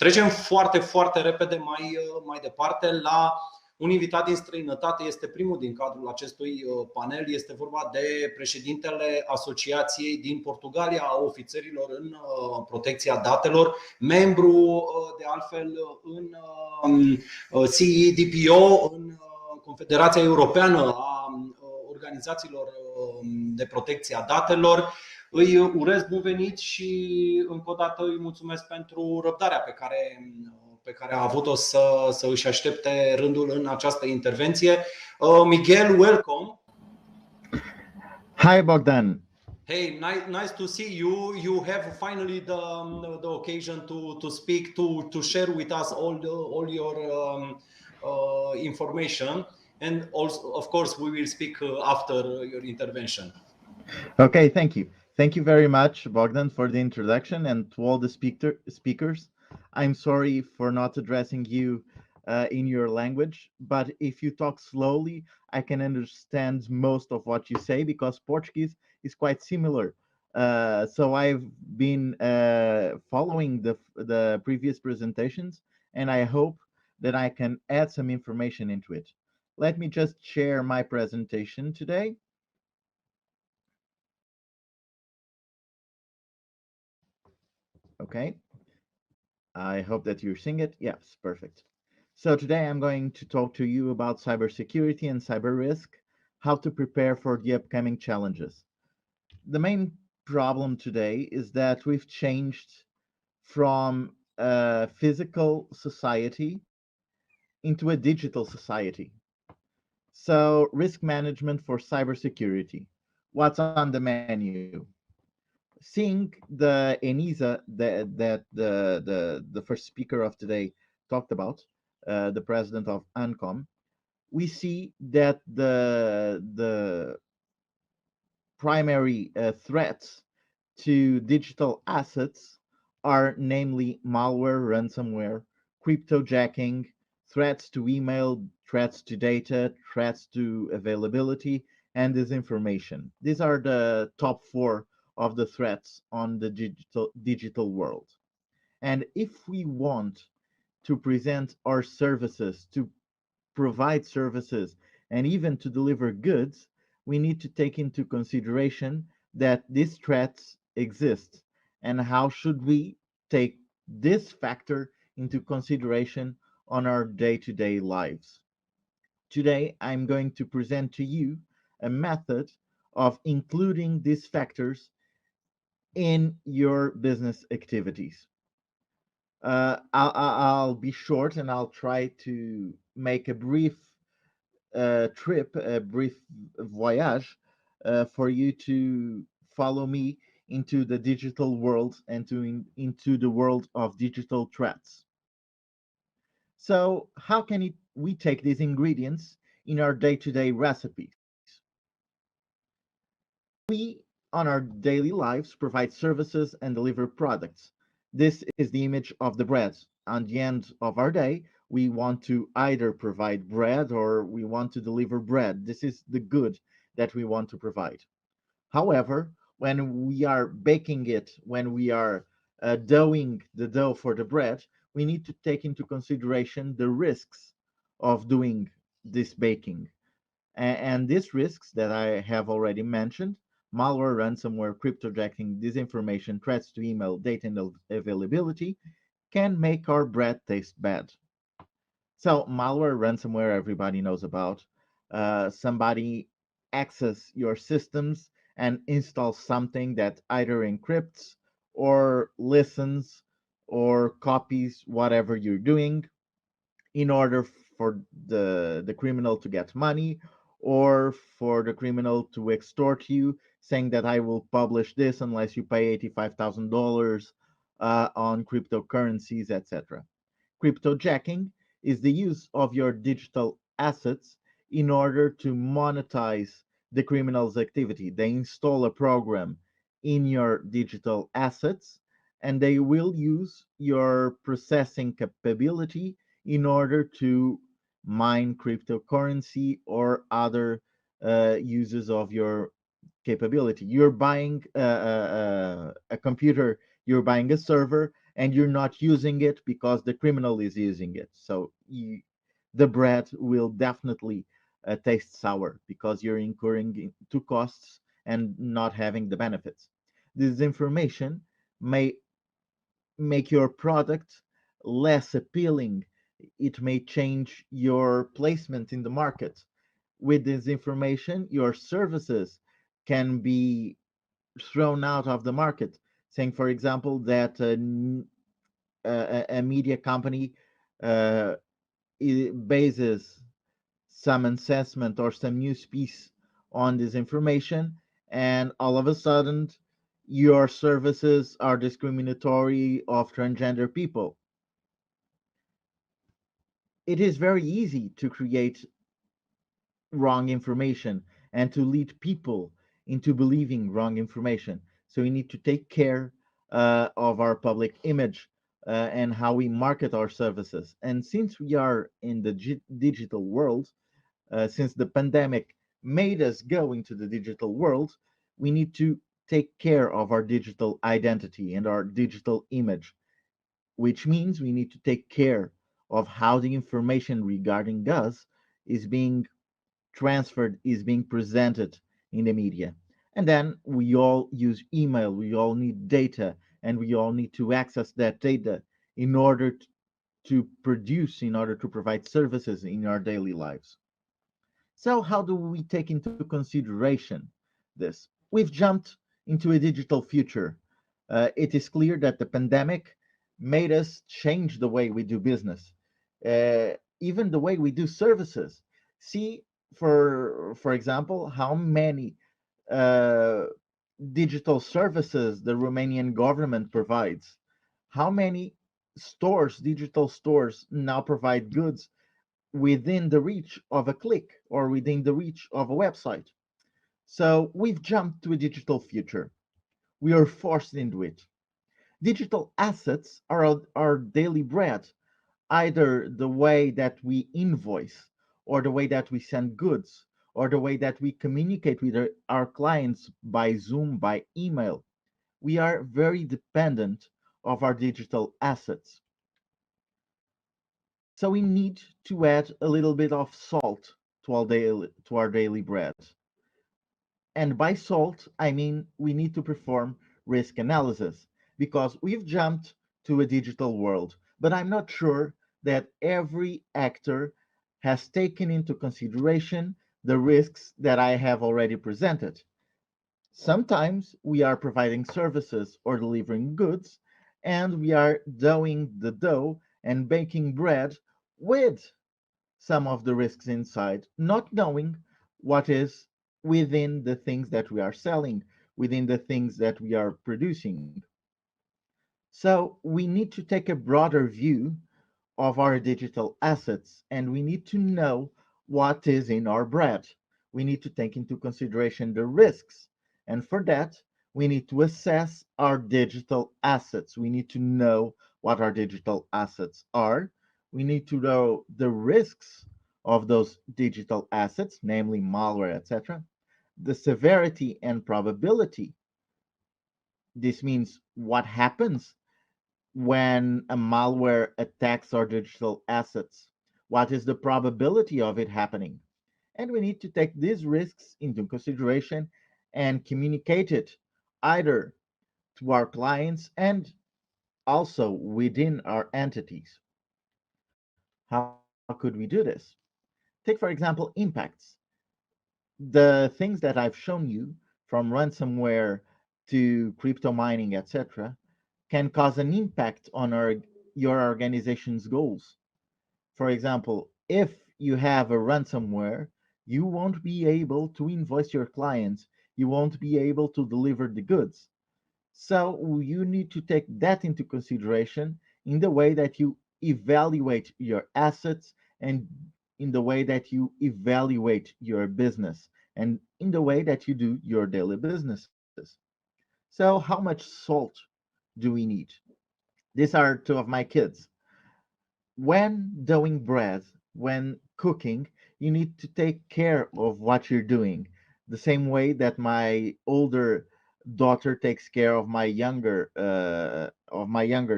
Trecem foarte repede mai departe la un invitat din străinătate. Este primul din cadrul acestui panel. Este vorba de președintele Asociației din Portugalia a ofițerilor în protecția datelor, membru de altfel în CEDPO, în Confederația Europeană a Organizațiilor de Protecție a Datelor. Îi urez bun venit și încă o dată îi mulțumesc pentru răbdarea pe care a avut-o să își aștepte rândul în această intervenție. Miguel, welcome. Hi, Bogdan. Hey, nice to see you. You have finally the occasion to speak, to share with us all your information, and also, of course, we will speak after your intervention. Okay, thank you. Thank you very much, Bogdan, for the introduction, and to all the speakers. I'm sorry for not addressing you in your language, but if you talk slowly, I can understand most of what you say because Portuguese is quite similar. So I've been following the previous presentations, and I hope that I can add some information into it. Let me just share my presentation today. Okay, I hope that you're seeing it. Yes, perfect. So today I'm going to talk to you about cybersecurity and cyber risk, how to prepare for the upcoming challenges. The main problem today is that we've changed from a physical society into a digital society. So risk management for cybersecurity. What's on the menu? Seeing the ENISA that the first speaker of today talked about, the president of ANCOM, we see that the primary threats to digital assets are namely malware, ransomware, cryptojacking, threats to email, threats to data, threats to availability, and disinformation. These are the top four of the threats on the digital world. And if we want to present our services, to provide services, and even to deliver goods, we need to take into consideration that these threats exist. And how should we take this factor into consideration on our day-to-day lives? Today, I'm going to present to you a method of including these factors in your business activities. I'll be short and I'll try to make a brief trip, a brief voyage for you to follow me into the digital world and into the world of digital threats. So how can we take these ingredients in our day-to-day recipes? We, on our daily lives, provide services and deliver products. This is the image of the bread. On the end of our day, we want to either provide bread or we want to deliver bread. This is the good that we want to provide. However, when we are baking it, when we are doughing the dough for the bread, we need to take into consideration the risks of doing this baking. And these risks that I have already mentioned, malware, ransomware, cryptojacking, disinformation, threats to email, data and availability, can make our bread taste bad. So malware, ransomware, everybody knows about. Somebody access your systems and installs something that either encrypts or listens or copies whatever you're doing in order for the criminal to get money or for the criminal to extort you, saying that I will publish this unless you pay $85,000 on cryptocurrencies, etc. Cryptojacking is the use of your digital assets in order to monetize the criminal's activity. They install a program in your digital assets and they will use your processing capability in order to mine cryptocurrency or other uses of your capability. You're buying a computer, you're buying a server, and you're not using it because the criminal is using it. So the bread will definitely taste sour because you're incurring two costs and not having the benefits. This information may make your product less appealing. It may change your placement in the market. With this information, your services can be thrown out of the market. Saying, for example, that a media company uh, bases some assessment or some news piece on this information, and all of a sudden, your services are discriminatory of transgender people. It is very easy to create wrong information and to lead people into believing wrong information. So we need to take care of our public image and how we market our services. And since we are in the digital world, since the pandemic made us go into the digital world, we need to take care of our digital identity and our digital image, which means we need to take care of how the information regarding us is being transferred, is being presented in the media. And then we all use email, we all need data, and we all need to access that data in order to produce, in order to provide services in our daily lives. So, how do we take into consideration this? We've jumped into a digital future. It is clear that the pandemic made us change the way we do business, even the way we do services. See, for example, how many uh, digital services the Romanian government provides. How many stores, digital stores, now provide goods within the reach of a click or within the reach of a website. So we've jumped to a digital future. We are forced into it. Digital assets are our daily bread, either the way that we invoice, or the way that we send goods, or the way that we communicate with our clients by Zoom, by email. We are very dependent of our digital assets. So we need to add a little bit of salt to our daily bread. And by salt, I mean we need to perform risk analysis because we've jumped to a digital world. But I'm not sure that every actor has taken into consideration the risks that I have already presented. Sometimes we are providing services or delivering goods, and we are doing the dough and baking bread with some of the risks inside, not knowing what is within the things that we are selling, within the things that we are producing. So we need to take a broader view of our digital assets, and we need to know what is in our bread. We need to take into consideration the risks. And for that, we need to assess our digital assets. We need to know what our digital assets are. We need to know the risks of those digital assets, namely malware, etc., the severity and probability. This means what happens when a malware attacks our digital assets? What is the probability of it happening? And we need to take these risks into consideration and communicate it either to our clients and also within our entities. How could we do this? Take, for example, impacts. The things that I've shown you, from ransomware to crypto mining, etc., can cause an impact on your organization's goals. For example, if you have a ransomware, you won't be able to invoice your clients, you won't be able to deliver the goods. So you need to take that into consideration in the way that you evaluate your assets and in the way that you evaluate your business and in the way that you do your daily businesses. So how much salt do we need? These are two of my kids. When doing bread, when cooking, you need to take care of what you're doing. The same way that my older daughter takes care of my younger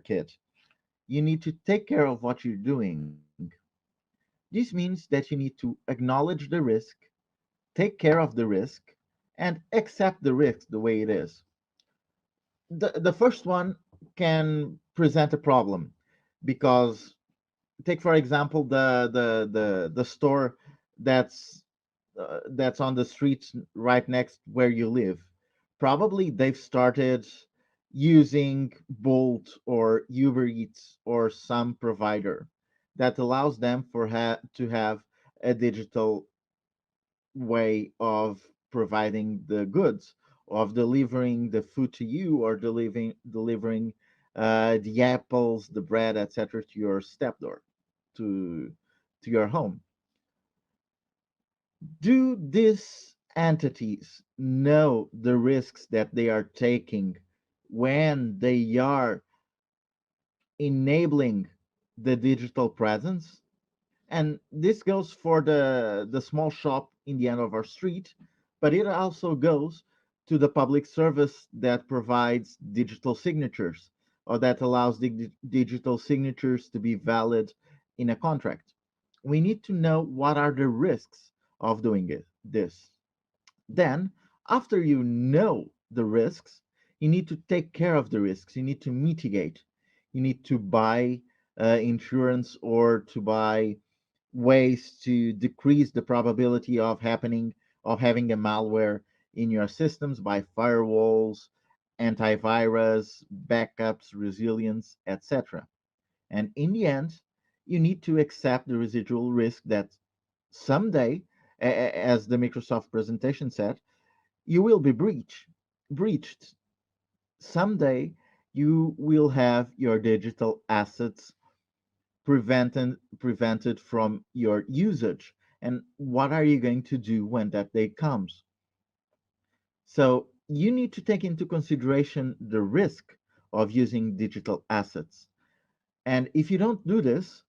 kid. You need to take care of what you're doing. This means that you need to acknowledge the risk, take care of the risk, and accept the risk the way it is. The first one can present a problem because take for example the store that's that's on the streets right next where you live. Probably they've started using Bolt or Uber Eats or some provider that allows them to have a digital way of providing the goods, of delivering the food to you, or delivering the apples, the bread, etc., to your step door, to your home. Do these entities know the risks that they are taking when they are enabling the digital presence? And this goes for the small shop in the end of our street, but it also goes to the public service that provides digital signatures or that allows the digital signatures to be valid in a contract. We need to know what are the risks of doing this. Then, after you know the risks, you need to take care of the risks. You need to mitigate. You need to buy insurance or to buy ways to decrease the probability of having a malware in your systems by firewalls, antivirus, backups, resilience, etc. And in the end, you need to accept the residual risk that someday, as the Microsoft presentation said, you will be breached. Someday, you will have your digital assets prevented from your usage. And what are you going to do when that day comes? So you need to take into consideration the risk of using digital assets. And if you don't do this,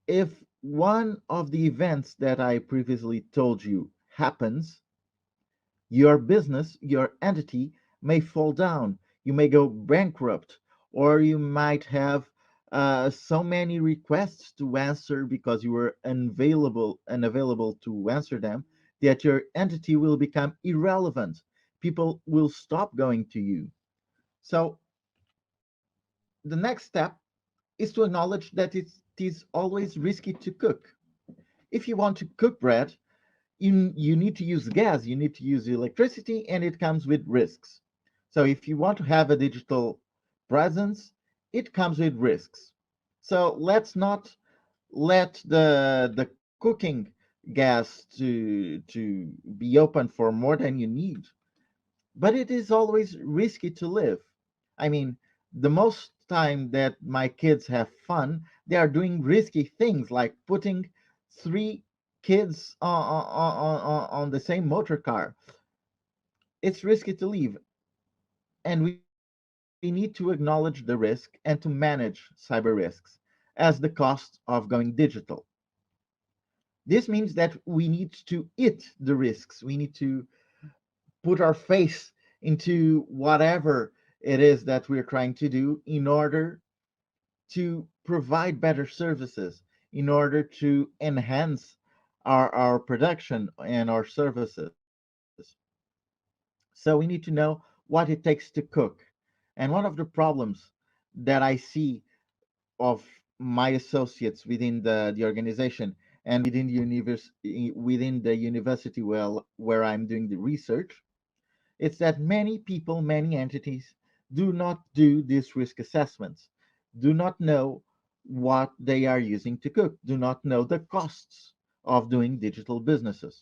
if one of the events that I previously told you happens, your business, your entity may fall down. You may go bankrupt, or you might have so many requests to answer because you were unavailable to answer them that your entity will become irrelevant. People will stop going to you. So the next step is to acknowledge that it is always risky to cook. If you want to cook bread, you need to use gas, you need to use electricity, and it comes with risks. So if you want to have a digital presence, it comes with risks. So let's not let the cooking gas to be open for more than you need. But it is always risky to live. I mean, the most time that my kids have fun, they are doing risky things like putting three kids on the same motor car. It's risky to leave, and we need to acknowledge the risk and to manage cyber risks as the cost of going digital. This means that we need to eat the risks. We need to put our face into whatever it is that we're trying to do in order to provide better services, in order to enhance our production and our services. So we need to know what it takes to cook. And one of the problems that I see of my associates within the organization and within the university where I'm doing the research, it's that many people, many entities do not do these risk assessments, do not know what they are using to cook, do not know the costs of doing digital businesses.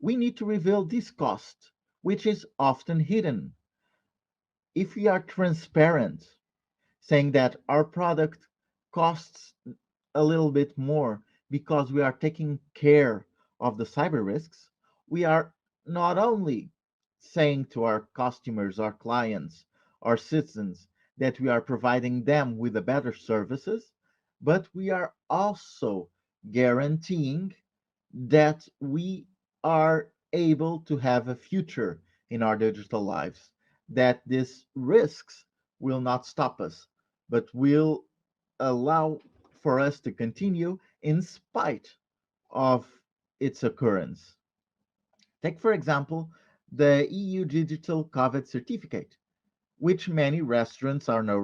We need to reveal this cost, which is often hidden. If we are transparent, saying that our product costs a little bit more because we are taking care of the cyber risks, we are not only saying to our customers, our clients, our citizens that we are providing them with the better services, but we are also guaranteeing that we are able to have a future in our digital lives, that these risks will not stop us, but will allow for us to continue in spite of its occurrence. Take, for example, the EU Digital COVID certificate, which many restaurants are now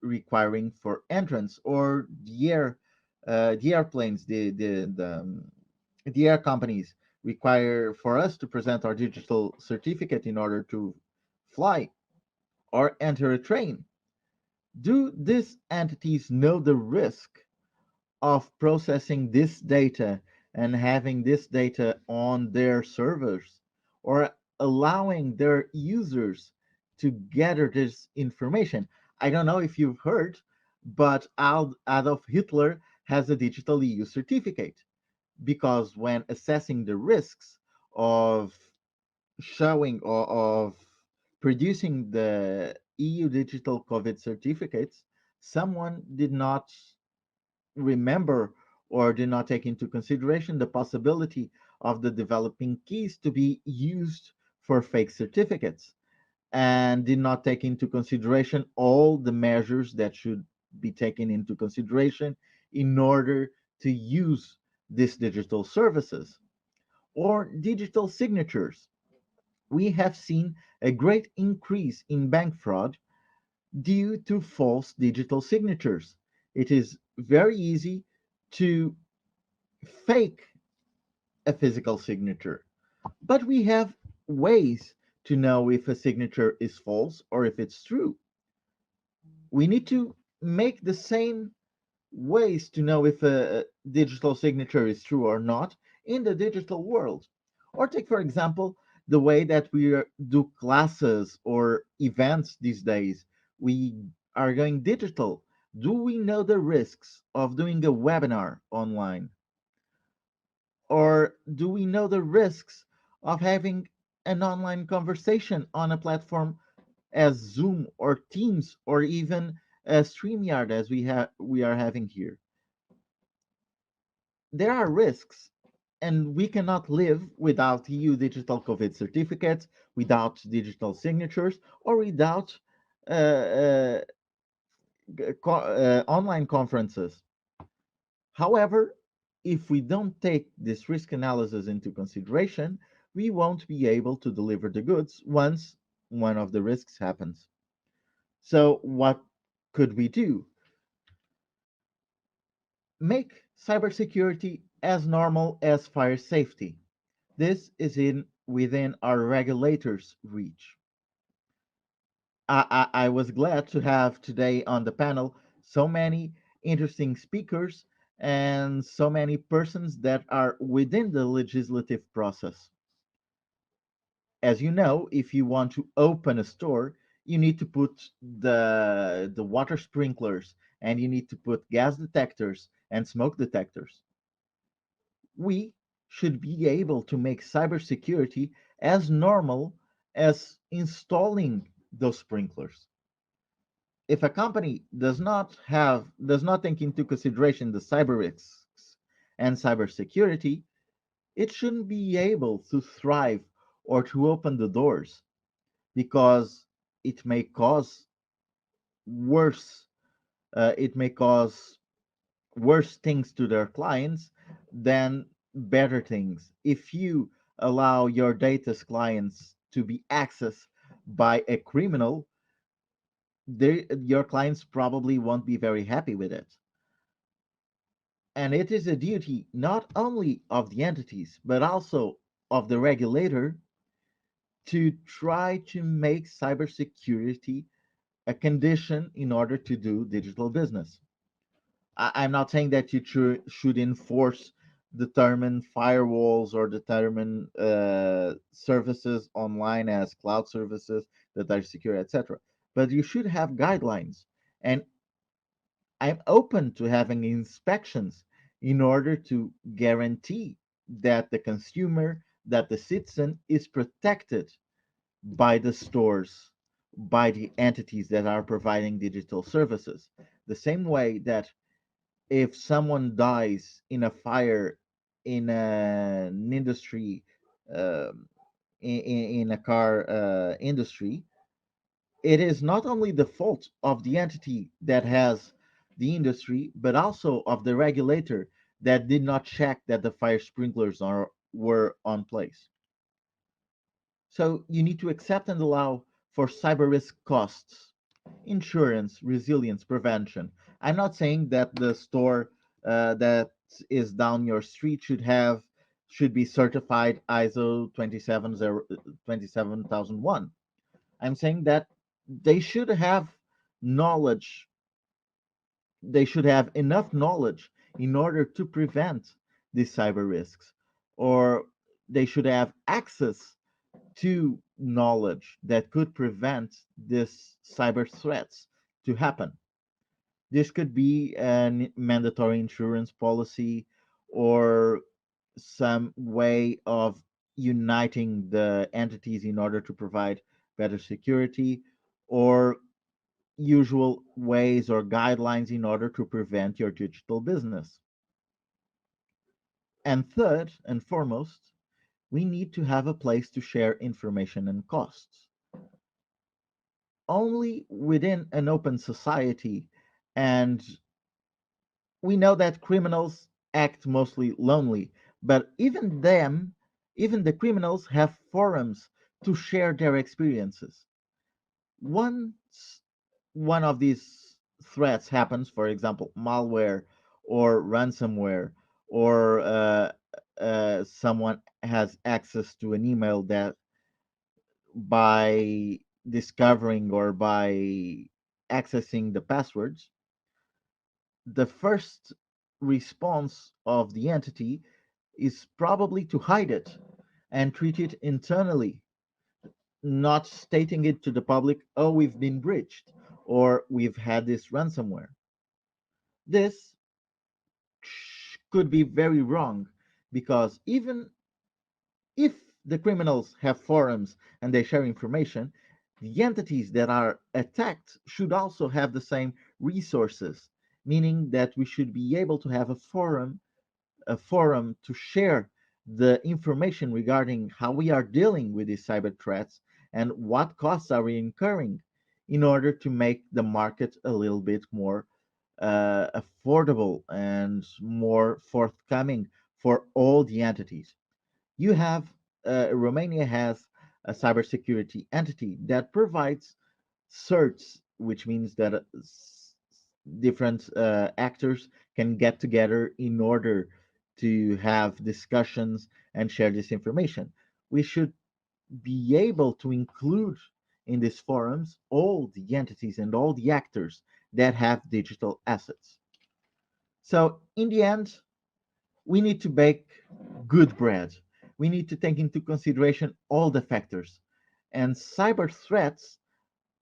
requiring for entrance, or the airplanes, the air companies require for us to present our digital certificate in order to fly or enter a train. Do these entities know the risk of processing this data and having this data on their servers, or allowing their users to gather this information? I don't know if you've heard, but Adolf Hitler has a digital EU certificate, because when assessing the risks of showing or of producing the EU digital COVID certificates, someone did not remember or did not take into consideration the possibility of the developing keys to be used for fake certificates, and did not take into consideration all the measures that should be taken into consideration in order to use these digital services. Or digital signatures. We have seen a great increase in bank fraud due to false digital signatures. It is very easy to fake a physical signature, but we have ways to know if a signature is false or if it's true. We need to make the same ways to know if a digital signature is true or not in the digital world. Or take, for example, the way that do classes or events these days. We are going digital. Do we know the risks of doing a webinar online? Or do we know the risks of having an online conversation on a platform as Zoom or Teams or even a StreamYard, as we are having here? There are risks, and we cannot live without EU digital COVID certificates, without digital signatures, or without uh, uh, online conferences. However, if we don't take this risk analysis into consideration, we won't be able to deliver the goods once one of the risks happens. So, what could we do? Make cybersecurity as normal as fire safety. This is in within our regulators' reach. I was glad to have today on the panel so many interesting speakers and so many persons that are within the legislative process. As you know, if you want to open a store, you need to put the water sprinklers, and you need to put gas detectors and smoke detectors. We should be able to make cybersecurity as normal as installing those sprinklers. If a company does not take into consideration the cyber risks and cybersecurity, it shouldn't be able to thrive or to open the doors, because it may cause worse it may cause worse things to their clients than better things. If you allow your data's clients to be accessed by a criminal, your clients probably won't be very happy with it. And it is a duty not only of the entities, but also of the regulator to try to make cybersecurity a condition in order to do digital business. I'm not saying that you should enforce determine firewalls or determine services online as cloud services that are secure, etc. But you should have guidelines. And I'm open to having inspections in order to guarantee that the consumer, that the citizen is protected by the stores, by the entities that are providing digital services. The same way that if someone dies in a fire in an industry um, in a car industry, it is not only the fault of the entity that has the industry, but also of the regulator that did not check that the fire sprinklers were on place. So you need to accept and allow for cyber risk costs, insurance, resilience, prevention. I'm not saying that the store that is down your street should be certified ISO 27001. I'm saying that they should have knowledge, they should have enough knowledge in order to prevent these cyber risks, or they should have access to knowledge that could prevent this cyber threats to happen. This could be a mandatory insurance policy or some way of uniting the entities in order to provide better security, or usual ways or guidelines in order to prevent your digital business. And third and foremost, we need to have a place to share information and costs. Only within an open society, and we know that criminals act mostly lonely, but even the criminals have forums to share their experiences. Once one of these threats happens, for example, malware or ransomware, or someone has access to an email that by discovering or by accessing the passwords, the first response of the entity is probably to hide it and treat it internally, not stating it to the public, oh, we've been breached or we've had this ransomware. This could be very wrong because even if the criminals have forums and they share information, the entities that are attacked should also have the same resources, meaning that we should be able to have a forum to share the information regarding how we are dealing with these cyber threats and what costs are we incurring in order to make the market a little bit more affordable and more forthcoming for all the entities. You have Romania has a cybersecurity entity that provides certs, which means that different actors can get together in order to have discussions and share this information. We should be able to include in these forums all the entities and all the actors that have digital assets. So, in the end, we need to bake good bread. We need to take into consideration all the factors. And cyber threats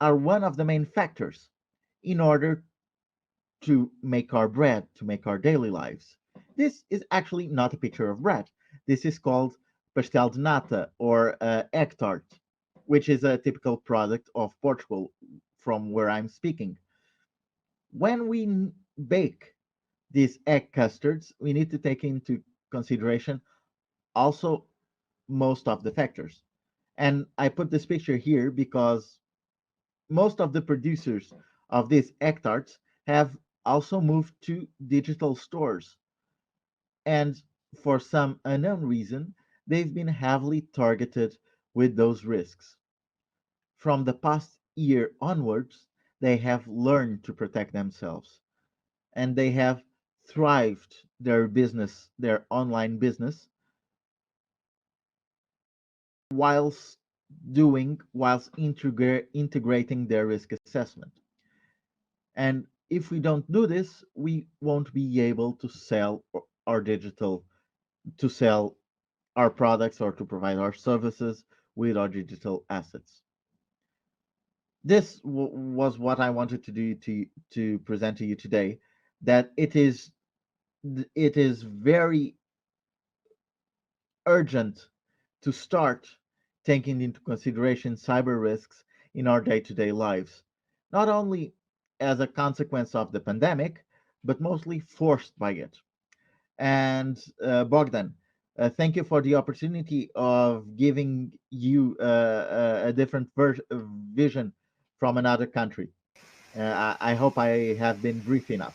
are one of the main factors in order to make our bread, to make our daily lives. This is actually not a picture of bread. This is called pastel de nata or egg tart, which is a typical product of Portugal from where I'm speaking. When we bake these egg custards, we need to take into consideration also most of the factors. And I put this picture here because most of the producers of these egg tarts have also moved to digital stores. And for some unknown reason, they've been heavily targeted with those risks. From the past year onwards, they have learned to protect themselves and they have thrived their business, their online business, whilst integrating their risk assessment. And if we don't do this, we won't be able to sell our digital to sell our products or to provide our services with our digital assets. This was what I wanted to do to present to you today. That it is very urgent to start taking into consideration cyber risks in our day-to-day lives, not only as a consequence of the pandemic, but mostly forced by it. And Bogdan, Thank you for the opportunity of giving you a different vision from another country. I hope I have been brief enough.